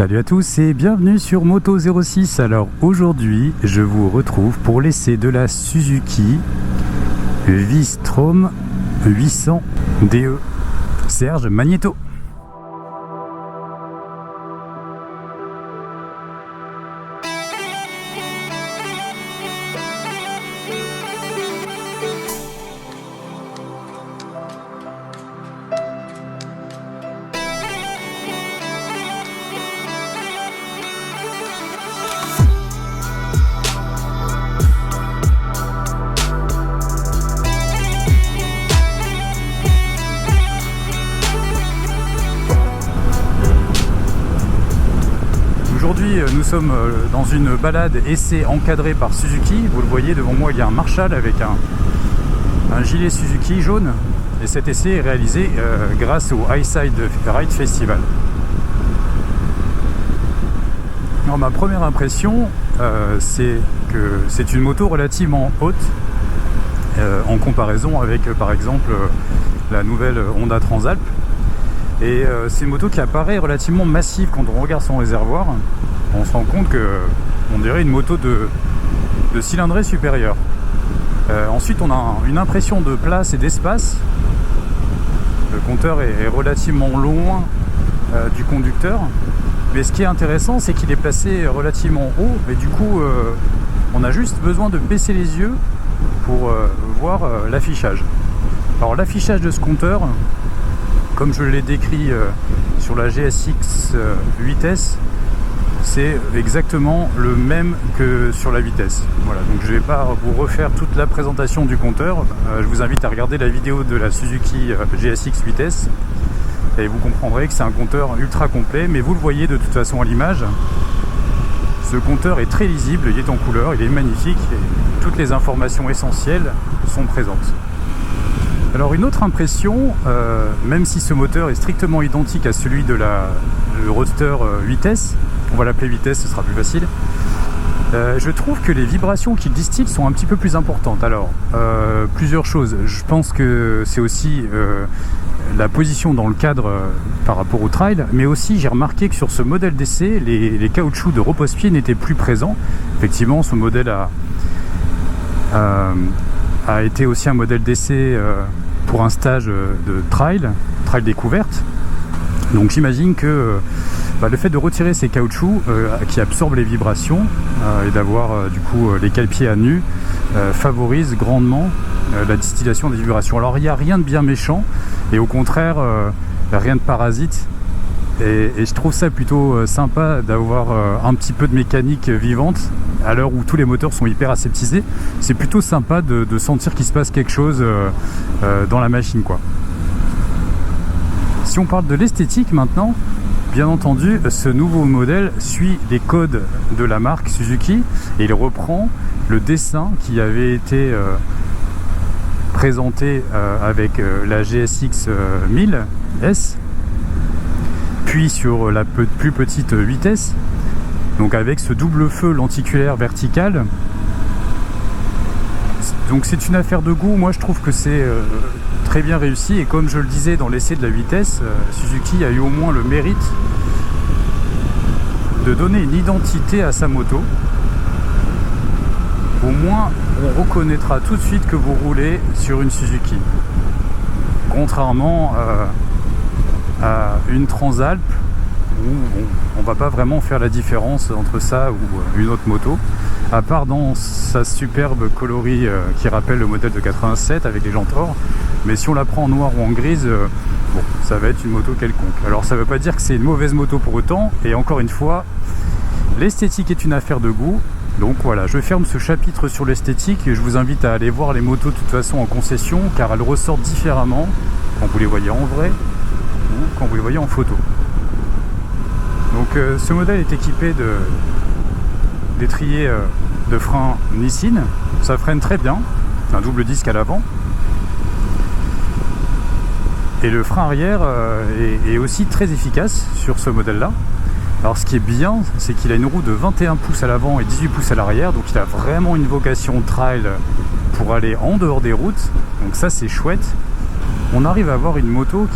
Salut à tous et bienvenue sur Moto06. Alors aujourd'hui, je vous retrouve pour l'essai de la Suzuki V-Strom 800 DE. Serge Magnéto. Aujourd'hui, nous sommes dans une balade essai encadrée par Suzuki. Vous le voyez devant moi, il y a un Marshall avec un gilet Suzuki jaune. Et cet essai est réalisé grâce au Highside Ride Festival. Alors, ma première impression, c'est que c'est une moto relativement haute en comparaison avec par exemple la nouvelle Honda Transalp. Et c'est une moto qui apparaît relativement massive quand on regarde son réservoir. On se rend compte qu'on dirait une moto de cylindrée supérieure. Ensuite, on a une impression de place et d'espace. Le compteur est relativement loin du conducteur. Mais ce qui est intéressant, c'est qu'il est placé relativement haut. Et du coup, on a juste besoin de baisser les yeux pour voir l'affichage. Alors l'affichage de ce compteur, comme je l'ai décrit sur la GSX 8S, c'est exactement le même que sur la vitesse. Voilà, donc je ne vais pas vous refaire toute la présentation du compteur. Je vous invite à regarder la vidéo de la Suzuki GSX 8S et vous comprendrez que c'est un compteur ultra complet, mais vous le voyez de toute façon à l'image. Ce compteur est très lisible, il est en couleur, il est magnifique et toutes les informations essentielles sont présentes. Alors une autre impression, même si ce moteur est strictement identique à celui de le Roadster 8S, on va l'appeler vitesse, ce sera plus facile, je trouve que les vibrations qu'il distille sont un petit peu plus importantes. Alors, plusieurs choses. Je pense que c'est aussi la position dans le cadre par rapport au trail, mais aussi j'ai remarqué que sur ce modèle d'essai, les caoutchoucs de repose-pied n'étaient plus présents. Effectivement, ce modèle a été aussi un modèle d'essai pour un stage de trail découverte. Donc j'imagine que le fait de retirer ces caoutchoucs qui absorbent les vibrations et d'avoir du coup les cale-pieds à nu favorise grandement la distillation des vibrations. Alors il n'y a rien de bien méchant et au contraire rien de parasite. Et je trouve ça plutôt sympa d'avoir un petit peu de mécanique vivante à l'heure où tous les moteurs sont hyper aseptisés. C'est plutôt sympa de sentir qu'il se passe quelque chose dans la machine, quoi. Si on parle de l'esthétique maintenant, bien entendu, ce nouveau modèle suit les codes de la marque Suzuki et il reprend le dessin qui avait été présenté avec la GSX 1000S. Puis sur la plus petite vitesse, donc avec ce double feu lenticulaire vertical. Donc c'est une affaire de goût. Moi je trouve que c'est très bien réussi et comme je le disais dans l'essai de la vitesse, Suzuki a eu au moins le mérite de donner une identité à sa moto. Au moins on reconnaîtra tout de suite que vous roulez sur une Suzuki, contrairement à une Transalp où on va pas vraiment faire la différence entre ça ou une autre moto, à part dans sa superbe coloris qui rappelle le modèle de 87 avec les jantes or. Mais si on la prend en noir ou en grise, bon, ça va être une moto quelconque. Alors ça veut pas dire que c'est une mauvaise moto pour autant, et encore une fois, l'esthétique est une affaire de goût. Donc voilà, je ferme ce chapitre sur l'esthétique et je vous invite à aller voir les motos de toute façon en concession, car elles ressortent différemment quand vous les voyez en vrai ou quand vous les voyez en photo. Donc ce modèle est équipé d'étriers de frein Nissin. Ça freine très bien, un double disque à l'avant. Et le frein arrière est aussi très efficace sur ce modèle-là. Alors ce qui est bien, c'est qu'il a une roue de 21 pouces à l'avant et 18 pouces à l'arrière. Donc il a vraiment une vocation trail pour aller en dehors des routes. Donc ça c'est chouette. On arrive à avoir une moto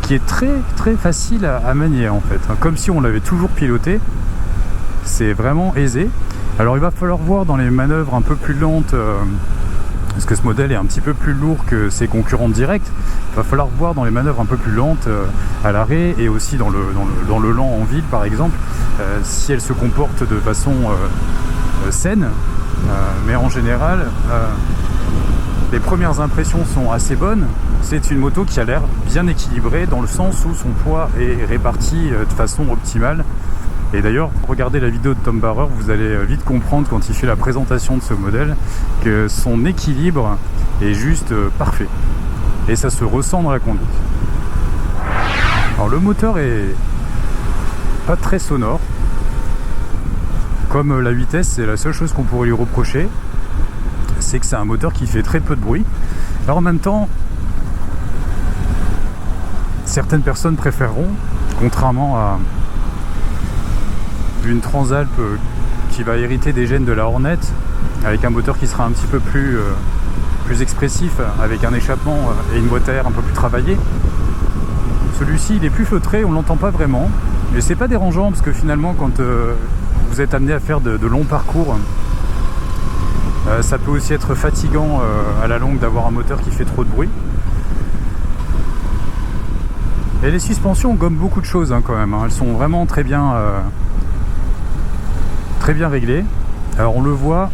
qui qui est très très facile à manier en fait, comme si on l'avait toujours piloté. C'est vraiment aisé. Alors il va falloir voir dans les manœuvres un peu plus lentes, parce que ce modèle est un petit peu plus lourd que ses concurrents directs. Il va falloir voir dans les manœuvres un peu plus lentes à l'arrêt et aussi dans le lent en ville par exemple, si elle se comporte de façon saine. Mais en général, les premières impressions sont assez bonnes. C'est une moto qui a l'air bien équilibrée dans le sens où son poids est réparti de façon optimale. Et d'ailleurs, regardez la vidéo de Tom Barrer, vous allez vite comprendre quand il fait la présentation de ce modèle que son équilibre est juste parfait. Et ça se ressent dans la conduite. Alors le moteur est pas très sonore. Comme la vitesse, c'est la seule chose qu'on pourrait lui reprocher. C'est que c'est un moteur qui fait très peu de bruit. Alors en même temps, certaines personnes préféreront, contrairement à une Transalp qui va hériter des gènes de la Hornet, avec un moteur qui sera un petit peu plus expressif, avec un échappement et une boîte à air un peu plus travaillée. Celui-ci il est plus feutré, on l'entend pas vraiment, mais c'est pas dérangeant parce que finalement quand vous êtes amené à faire de longs parcours, ça peut aussi être fatigant à la longue d'avoir un moteur qui fait trop de bruit. Et les suspensions gomment beaucoup de choses quand même, elles sont vraiment très bien réglées. Alors on le voit,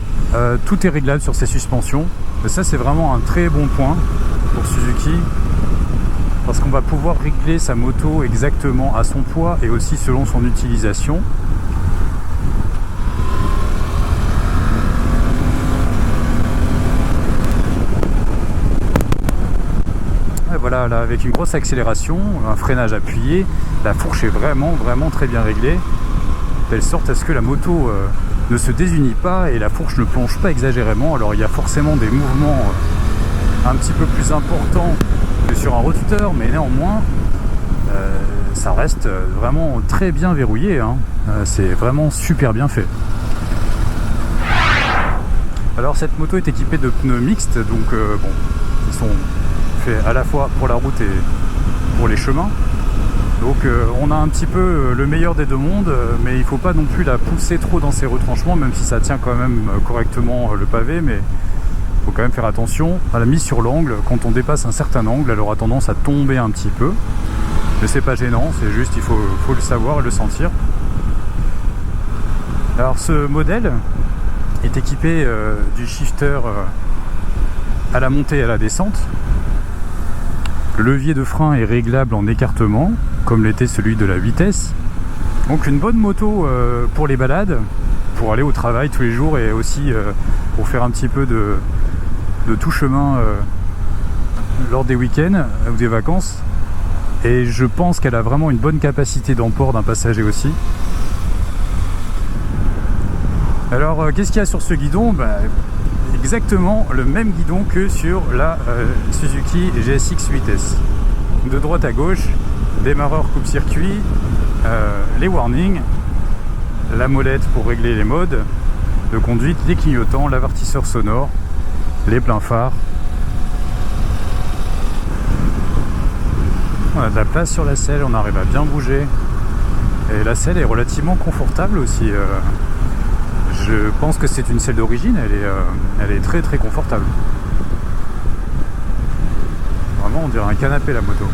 tout est réglable sur ces suspensions. Et ça c'est vraiment un très bon point pour Suzuki, parce qu'on va pouvoir régler sa moto exactement à son poids et aussi selon son utilisation. Et voilà, là, avec une grosse accélération, un freinage appuyé, la fourche est vraiment très bien réglée, de telle sorte à ce que la moto ne se désunit pas et la fourche ne plonge pas exagérément. Alors il y a forcément des mouvements un petit peu plus importants que sur un roadster, mais néanmoins ça reste vraiment très bien verrouillé, c'est vraiment super bien fait. Alors cette moto est équipée de pneus mixtes, donc bon, ils sont faits à la fois pour la route et pour les chemins. Donc on a un petit peu le meilleur des deux mondes, mais il ne faut pas non plus la pousser trop dans ses retranchements, même si ça tient quand même correctement le pavé, mais il faut quand même faire attention à la mise sur l'angle. Quand on dépasse un certain angle, elle aura tendance à tomber un petit peu, mais c'est pas gênant, c'est juste il faut le savoir et le sentir. Alors ce modèle est équipé du shifter à la montée et à la descente. Le levier de frein est réglable en écartement, comme l'était celui de la vitesse. Donc une bonne moto pour les balades, pour aller au travail tous les jours et aussi pour faire un petit peu de tout chemin lors des week-ends ou des vacances. Et je pense qu'elle a vraiment une bonne capacité d'emport d'un passager aussi. Alors qu'est-ce qu'il y a sur ce guidon ? Exactement le même guidon que sur la Suzuki GSX 8S. De droite à gauche, démarreur coupe-circuit, les warnings, la molette pour régler les modes de conduite, les clignotants, l'avertisseur sonore, les pleins phares. On a de la place sur la selle, on arrive à bien bouger. Et la selle est relativement confortable aussi. Je pense que c'est une selle d'origine, elle est très très confortable. Vraiment on dirait un canapé la moto.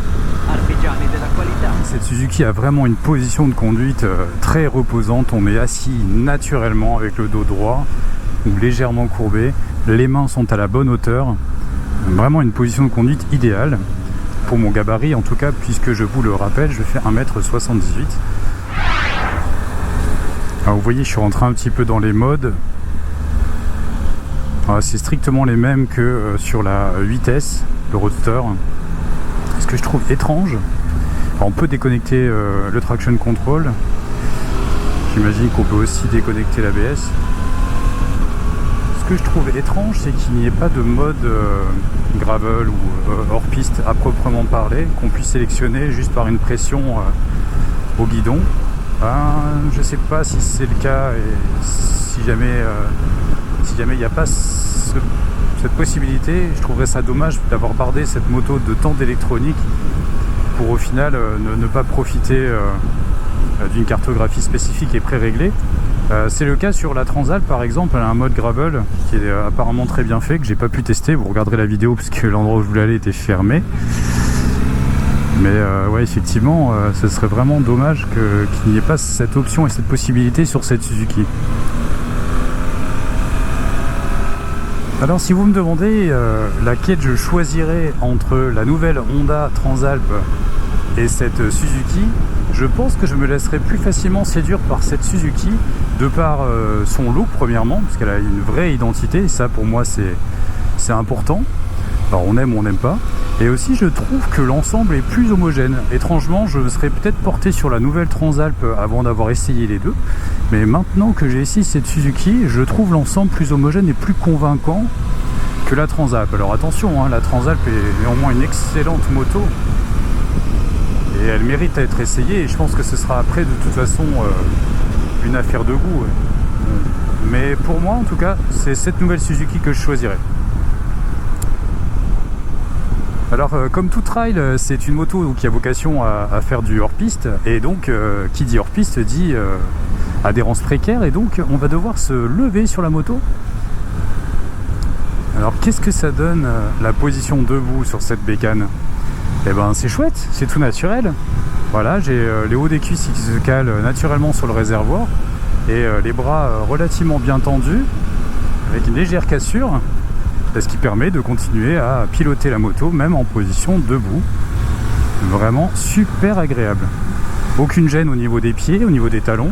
Cette Suzuki a vraiment une position de conduite très reposante, on est assis naturellement avec le dos droit ou légèrement courbé, les mains sont à la bonne hauteur, vraiment une position de conduite idéale pour mon gabarit en tout cas, puisque je vous le rappelle, je fais 1m78. Alors vous voyez, je suis rentré un petit peu dans les modes. C'est strictement les mêmes que sur la 8S, le Roadster. Ce que je trouve étrange, alors on peut déconnecter le traction control. J'imagine qu'on peut aussi déconnecter l'ABS. Ce que je trouve étrange, c'est qu'il n'y ait pas de mode gravel ou hors piste à proprement parler, qu'on puisse sélectionner juste par une pression au guidon. Je sais pas si c'est le cas et si jamais il n'y a pas cette possibilité, je trouverais ça dommage d'avoir bardé cette moto de tant d'électronique pour au final ne pas profiter d'une cartographie spécifique et pré-réglée. C'est le cas sur la Transalp par exemple, elle a un mode gravel qui est apparemment très bien fait, que j'ai pas pu tester, vous regarderez la vidéo parce que l'endroit où je voulais aller était fermé. Mais ouais, effectivement, ce serait vraiment dommage qu'il n'y ait pas cette option et cette possibilité sur cette Suzuki. Alors si vous me demandez laquelle je choisirais entre la nouvelle Honda Transalp et cette Suzuki, je pense que je me laisserai plus facilement séduire par cette Suzuki de par son look premièrement, parce qu'elle a une vraie identité, et ça pour moi c'est important. Alors on aime ou on n'aime pas. Et aussi je trouve que l'ensemble est plus homogène. Étrangement, je serais peut-être porté sur la nouvelle Transalp avant d'avoir essayé les deux. Mais maintenant que j'ai essayé cette Suzuki, je trouve l'ensemble plus homogène et plus convaincant que la Transalp. Alors attention, hein, la Transalp est néanmoins une excellente moto. Et elle mérite à être essayée. Et je pense que ce sera après de toute façon une affaire de goût. Mais pour moi en tout cas, c'est cette nouvelle Suzuki que je choisirais. Alors comme tout trail, c'est une moto qui a vocation à faire du hors-piste, et donc qui dit hors-piste dit adhérence précaire, et donc on va devoir se lever sur la moto. Alors qu'est-ce que ça donne la position debout sur cette bécane? Eh ben c'est chouette, c'est tout naturel. Voilà, j'ai les hauts des cuisses qui se calent naturellement sur le réservoir, et les bras relativement bien tendus, avec une légère cassure. Ce qui permet de continuer à piloter la moto même en position debout. Vraiment super agréable. Aucune gêne au niveau des pieds, au niveau des talons.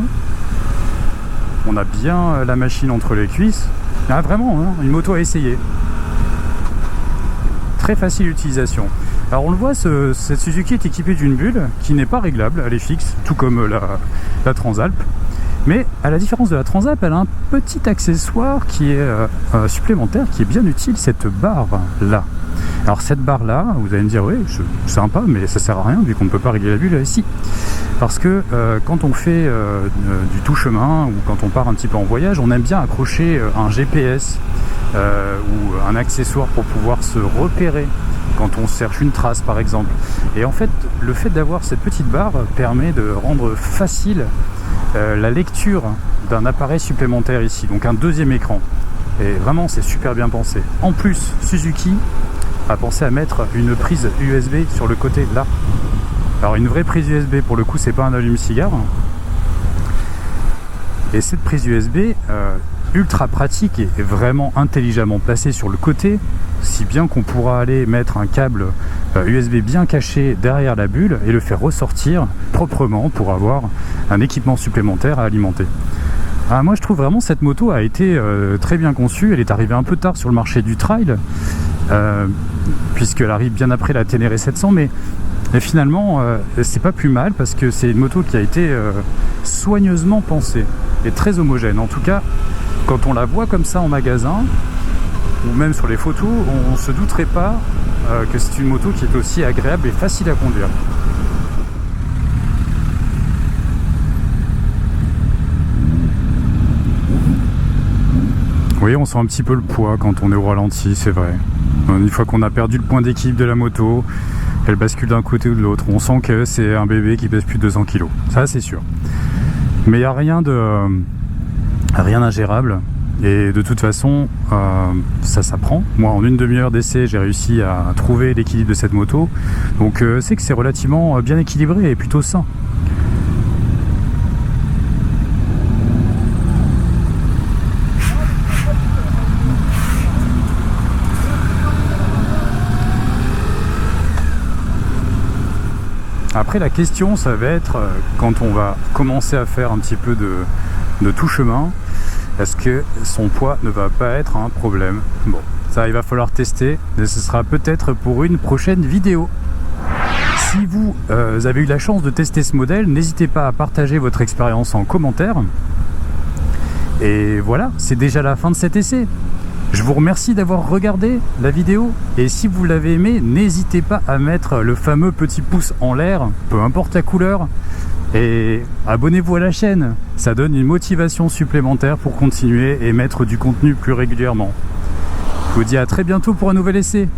On a bien la machine entre les cuisses. Ah, vraiment, hein, une moto à essayer. Très facile d'utilisation. Alors on le voit, cette Suzuki est équipée d'une bulle qui n'est pas réglable, elle est fixe, tout comme la Transalp. Mais à la différence de la Transalp, elle a un petit accessoire qui est supplémentaire, qui est bien utile, cette barre là. Alors cette barre là, vous allez me dire oui, c'est sympa, mais ça sert à rien vu qu'on ne peut pas régler la bulle ici. Parce que quand on fait du tout chemin ou quand on part un petit peu en voyage, on aime bien accrocher un GPS ou un accessoire pour pouvoir se repérer quand on cherche une trace par exemple. Et en fait, le fait d'avoir cette petite barre permet de rendre facile la lecture d'un appareil supplémentaire ici, donc un deuxième écran. Et vraiment c'est super bien pensé. En plus, Suzuki a pensé à mettre une prise USB sur le côté là. Alors une vraie prise USB pour le coup, c'est pas un allume-cigare. Et cette prise USB ultra pratique et vraiment intelligemment placée sur le côté, si bien qu'on pourra aller mettre un câble USB bien caché derrière la bulle et le faire ressortir proprement pour avoir un équipement supplémentaire à alimenter. Ah, moi je trouve vraiment cette moto a été très bien conçue. Elle est arrivée un peu tard sur le marché du trail puisqu'elle arrive bien après la Ténéré 700, mais finalement c'est pas plus mal parce que c'est une moto qui a été soigneusement pensée et très homogène. En tout cas, quand on la voit comme ça en magasin ou même sur les photos, on ne se douterait pas que c'est une moto qui est aussi agréable et facile à conduire. Oui, on sent un petit peu le poids quand on est au ralenti, c'est vrai. Une fois qu'on a perdu le point d'équilibre de la moto, elle bascule d'un côté ou de l'autre. On sent que c'est un bébé qui pèse plus de 200 kg. Ça, c'est sûr. Mais il n'y a rien d'ingérable. Et de toute façon, ça s'apprend. Moi, en une demi-heure d'essai, j'ai réussi à trouver l'équilibre de cette moto. Donc, c'est que c'est relativement bien équilibré et plutôt sain. Après, la question, ça va être, quand on va commencer à faire un petit peu de tout chemin, est-ce que son poids ne va pas être un problème? Bon, ça, il va falloir tester, mais ce sera peut-être pour une prochaine vidéo. Si vous avez eu la chance de tester ce modèle, n'hésitez pas à partager votre expérience en commentaire. Et voilà, c'est déjà la fin de cet essai. Je vous remercie d'avoir regardé la vidéo et si vous l'avez aimé, n'hésitez pas à mettre le fameux petit pouce en l'air, peu importe la couleur, et abonnez-vous à la chaîne, ça donne une motivation supplémentaire pour continuer et mettre du contenu plus régulièrement. Je vous dis à très bientôt pour un nouvel essai.